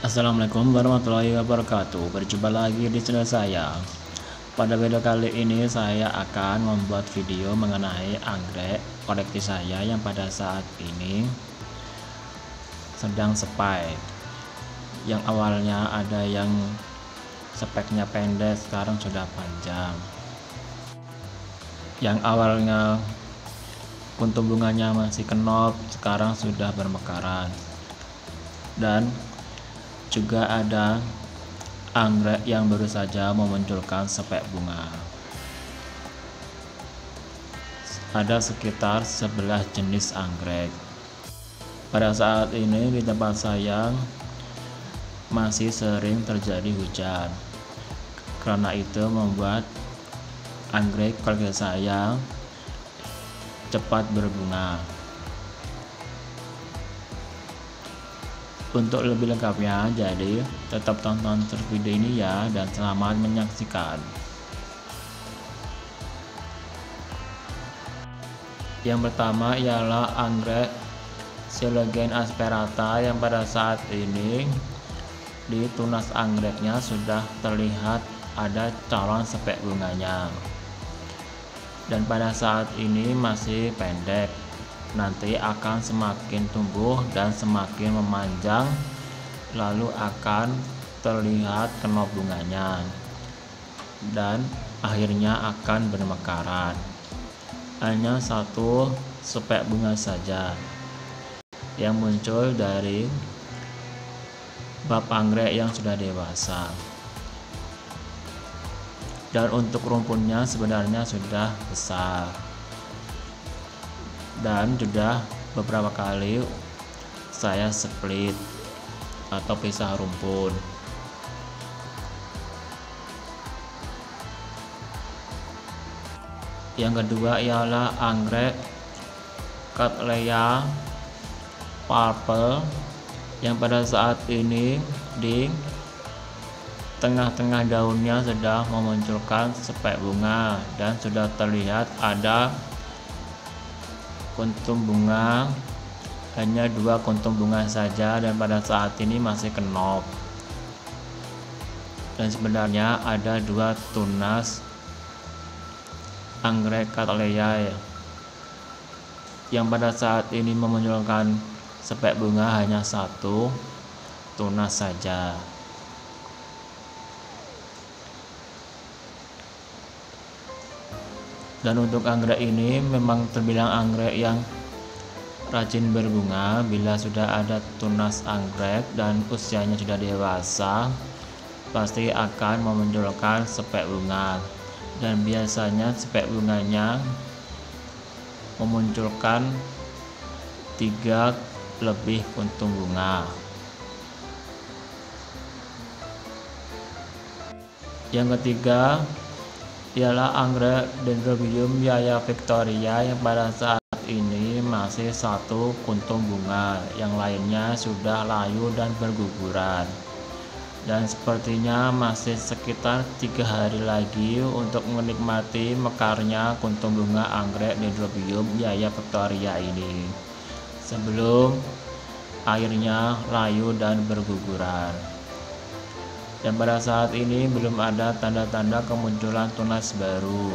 Assalamualaikum warahmatullahi wabarakatuh. Berjumpa lagi di channel saya. Pada video kali ini saya akan membuat video mengenai anggrek koleksi saya yang pada saat ini sedang spike. Yang awalnya ada yang speknya pendek, sekarang sudah panjang. Yang awalnya kuntum bunganya masih kenop, sekarang sudah bermekaran. Dan juga ada anggrek yang baru saja memunculkan spek bunga. Ada sekitar 11 jenis anggrek. Pada saat ini di tempat saya masih sering terjadi hujan. Karena itu membuat anggrek koleksi saya cepat berbunga. Untuk lebih lengkapnya, jadi tetap tonton terus video ini ya, dan selamat menyaksikan. Yang pertama ialah anggrek Silogen asperata yang pada saat ini di tunas anggreknya sudah terlihat ada calon spek bunganya, dan pada saat ini masih pendek. Nanti akan semakin tumbuh dan semakin memanjang, lalu akan terlihat kenop bunganya dan akhirnya akan bermekaran. Hanya satu spek bunga saja yang muncul dari bab anggrek yang sudah dewasa, dan untuk rumputnya sebenarnya sudah besar dan sudah beberapa kali saya split atau pisah rumput. Yang kedua ialah anggrek Cattleya purple yang pada saat ini di tengah-tengah daunnya sudah memunculkan spek bunga dan sudah terlihat ada kuntum bunga, hanya 2 kuntum bunga saja, dan pada saat ini masih kenop. Dan sebenarnya ada 2 tunas anggrek Cattleya yang pada saat ini memunculkan spek bunga hanya 1 tunas saja. Dan untuk anggrek ini memang terbilang anggrek yang rajin berbunga. Bila sudah ada tunas anggrek dan usianya sudah dewasa, pasti akan memunculkan spek bunga, dan biasanya spek bunganya memunculkan 3 lebih kuntum bunga. Yang ketiga ialah anggrek Dendrobium Yaya Victoria yang pada saat ini masih 1 kuntum bunga, yang lainnya sudah layu dan berguguran. Dan sepertinya masih sekitar 3 hari lagi untuk menikmati mekarnya kuntum bunga anggrek Dendrobium Yaya Victoria ini, sebelum airnya layu dan berguguran. Dan pada saat ini belum ada tanda-tanda kemunculan tunas baru.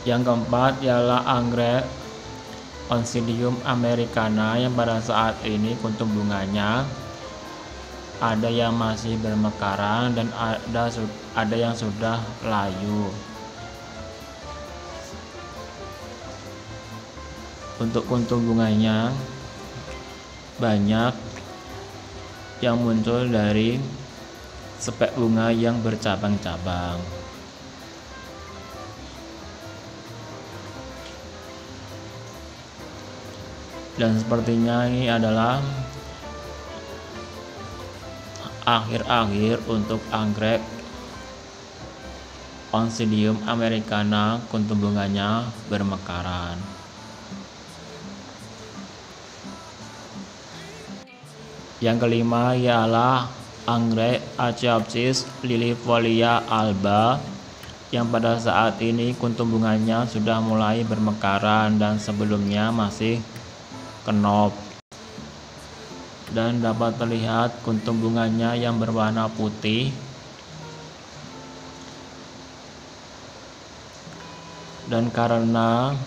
Yang keempat ialah anggrek Oncidium americana yang pada saat ini kuntum bunganya ada yang masih bermekaran dan ada yang sudah layu. Untuk kuntum bunganya banyak yang muncul dari spek bunga yang bercabang-cabang. Dan sepertinya ini adalah akhir-akhir untuk anggrek Oncidium americana kuntum bunganya bermekaran. Yang kelima ialah anggrek Achaeopsis lilifolia alba yang pada saat ini kuntum bunganya sudah mulai bermekaran dan sebelumnya masih kenop. Dan dapat terlihat kuntum bunganya yang berwarna putih dan karena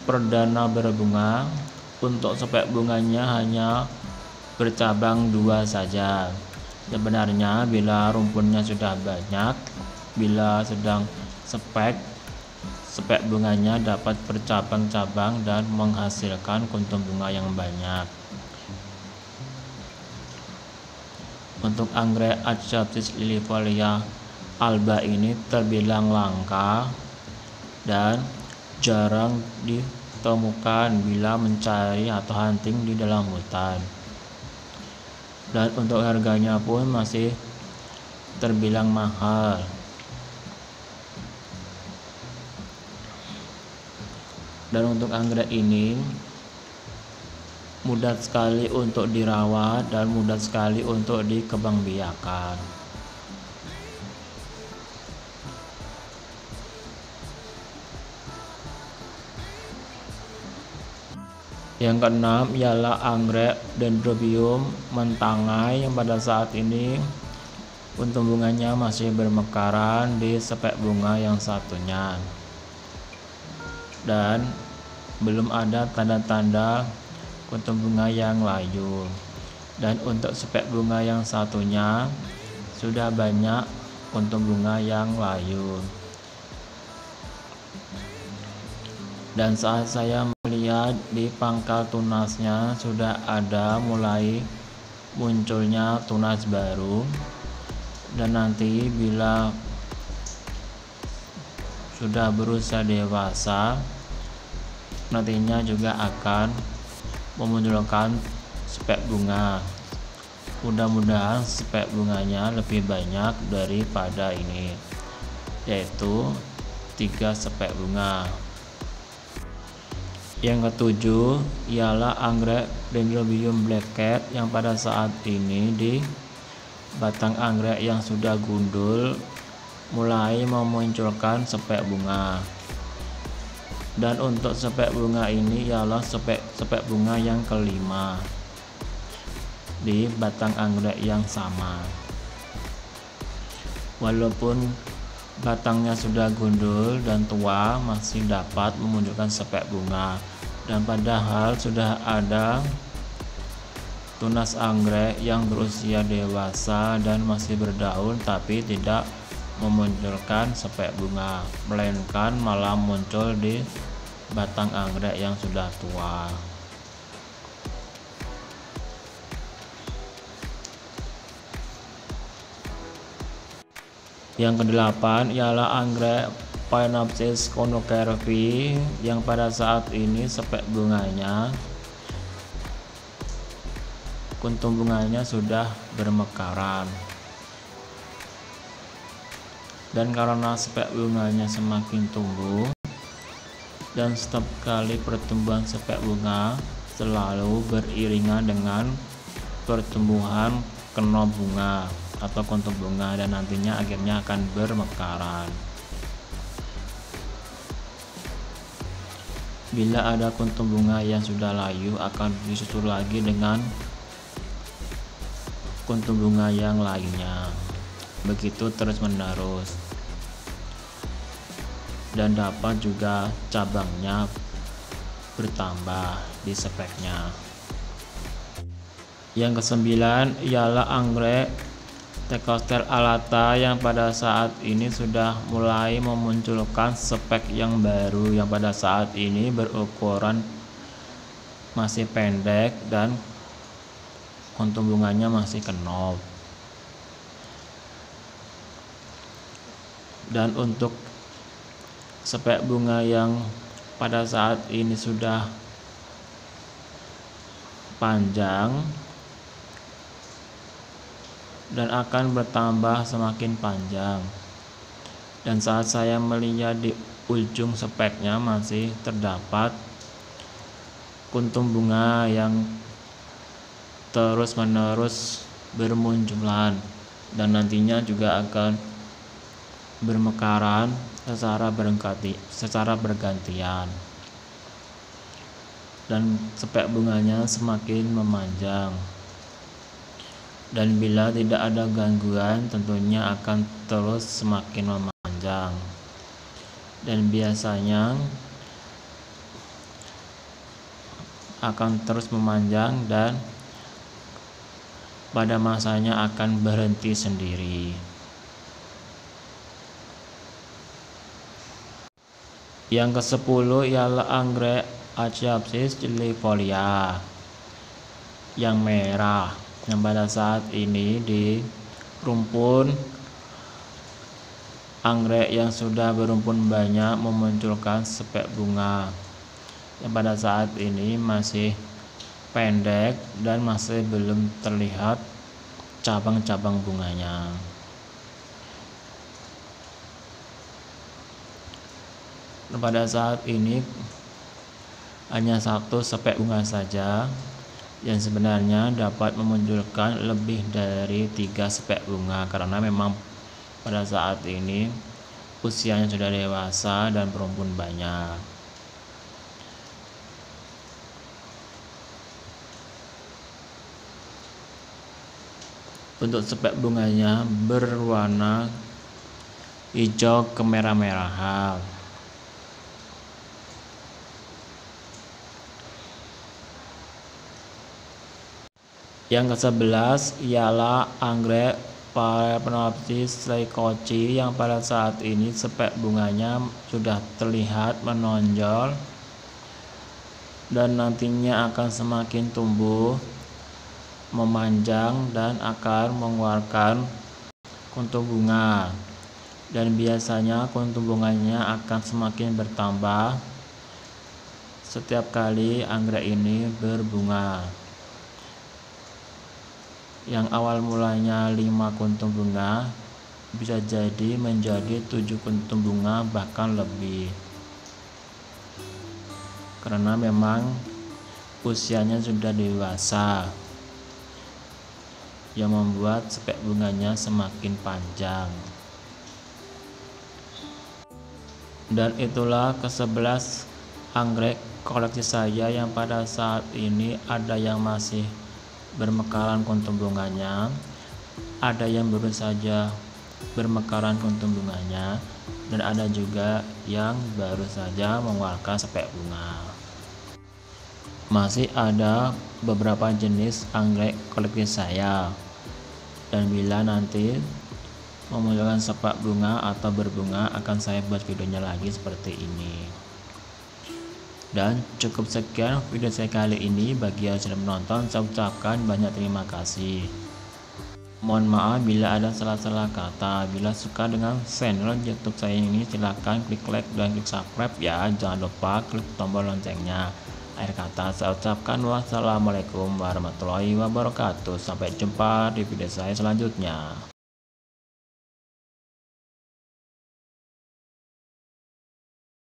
perdana berbunga, untuk spek bunganya hanya bercabang 2 saja. Sebenarnya bila rumpunnya sudah banyak, bila sedang spek bunganya dapat bercabang-cabang dan menghasilkan kuntum bunga yang banyak. Untuk anggrek Achatis lilifolia alba ini terbilang langka dan jarang ditemukan bila mencari atau hunting di dalam hutan. Dan untuk harganya pun masih terbilang mahal. Dan untuk anggrek ini mudah sekali untuk dirawat dan mudah sekali untuk dikembangbiakan. Yang keenam ialah anggrek Dendrobium mentangai yang pada saat ini kuntum bunganya masih bermekaran di spek bunga yang satunya dan belum ada tanda-tanda kuntum bunga yang layu. Dan untuk spek bunga yang satunya sudah banyak kuntum bunga yang layu. Dan saat saya melihat di pangkal tunasnya sudah ada mulai munculnya tunas baru, dan nanti bila sudah berusia dewasa nantinya juga akan memunculkan spek bunga. Mudah-mudahan spek bunganya lebih banyak daripada ini, yaitu 3 spek bunga. Yang ketujuh ialah anggrek Dendrobium black cat yang pada saat ini di batang anggrek yang sudah gundul mulai memunculkan spek bunga. Dan untuk spek bunga ini ialah spek bunga yang kelima di batang anggrek yang sama. Walaupun batangnya sudah gundul dan tua, masih dapat memunculkan spek bunga. Dan padahal sudah ada tunas anggrek yang berusia dewasa dan masih berdaun tapi tidak memunculkan spek bunga, melainkan malah muncul di batang anggrek yang sudah tua. Yang kedelapan ialah anggrek Phalaenopsis conocervi yang pada saat ini spek bunganya kuntum bunganya sudah bermekaran. Dan karena spek bunganya semakin tumbuh dan setiap kali pertumbuhan spek bunga selalu beriringan dengan pertumbuhan kenop bunga atau kuntum bunga, dan nantinya akhirnya akan bermekaran. Bila ada kuntum bunga yang sudah layu akan disusul lagi dengan kuntum bunga yang lainnya, begitu terus menerus. Dan dapat juga cabangnya bertambah di speknya. Yang kesembilan ialah anggrek Thecoster alata yang pada saat ini sudah mulai memunculkan spek yang baru, yang pada saat ini berukuran masih pendek dan kuntum bunganya masih kenop. Dan untuk spek bunga yang pada saat ini sudah panjang dan akan bertambah semakin panjang. Dan saat saya melihat di ujung speknya masih terdapat kuntum bunga yang terus-menerus bermunculan, dan nantinya juga akan bermekaran secara bergantian, dan spek bunganya semakin memanjang. Dan bila tidak ada gangguan, tentunya akan terus semakin memanjang. Dan biasanya akan terus memanjang dan pada masanya akan berhenti sendiri. Yang ke-10 ialah anggrek Aciapsis cilifolia yang merah, yang pada saat ini di rumpun anggrek yang sudah berumpun banyak memunculkan spek bunga yang pada saat ini masih pendek dan masih belum terlihat cabang-cabang bunganya. Pada saat ini hanya satu spek bunga saja yang sebenarnya dapat memunculkan lebih dari 3 spek bunga, karena memang pada saat ini usianya sudah dewasa dan berumpun banyak. Untuk spek bunganya berwarna hijau kemerah-merahan. Yang ke-11 ialah anggrek Phalaenopsis lycoci yang pada saat ini spek bunganya sudah terlihat menonjol dan nantinya akan semakin tumbuh, memanjang dan akan mengeluarkan kuntum bunga, dan biasanya kuntum bunganya akan semakin bertambah setiap kali anggrek ini berbunga. Yang awal mulanya 5 kuntum bunga bisa jadi menjadi 7 kuntum bunga bahkan lebih, karena memang usianya sudah dewasa yang membuat spek bunganya semakin panjang. Dan itulah ke-11 anggrek koleksi saya yang pada saat ini ada yang masih bermekaran kuntum bunganya, ada yang baru saja bermekaran kuntum bunganya, dan ada juga yang baru saja mengeluarkan spek bunga. Masih ada beberapa jenis anggrek koleksi saya, dan bila nanti memunculkan spek bunga atau berbunga akan saya buat videonya lagi seperti ini. Dan cukup sekian video saya kali ini. Bagi yang sudah menonton, saya ucapkan banyak terima kasih. Mohon maaf bila ada salah-salah kata. Bila suka dengan channel YouTube saya ini, silahkan klik like dan klik subscribe ya. Jangan lupa klik tombol loncengnya. Akhir kata saya ucapkan wassalamualaikum warahmatullahi wabarakatuh. Sampai jumpa di video saya selanjutnya.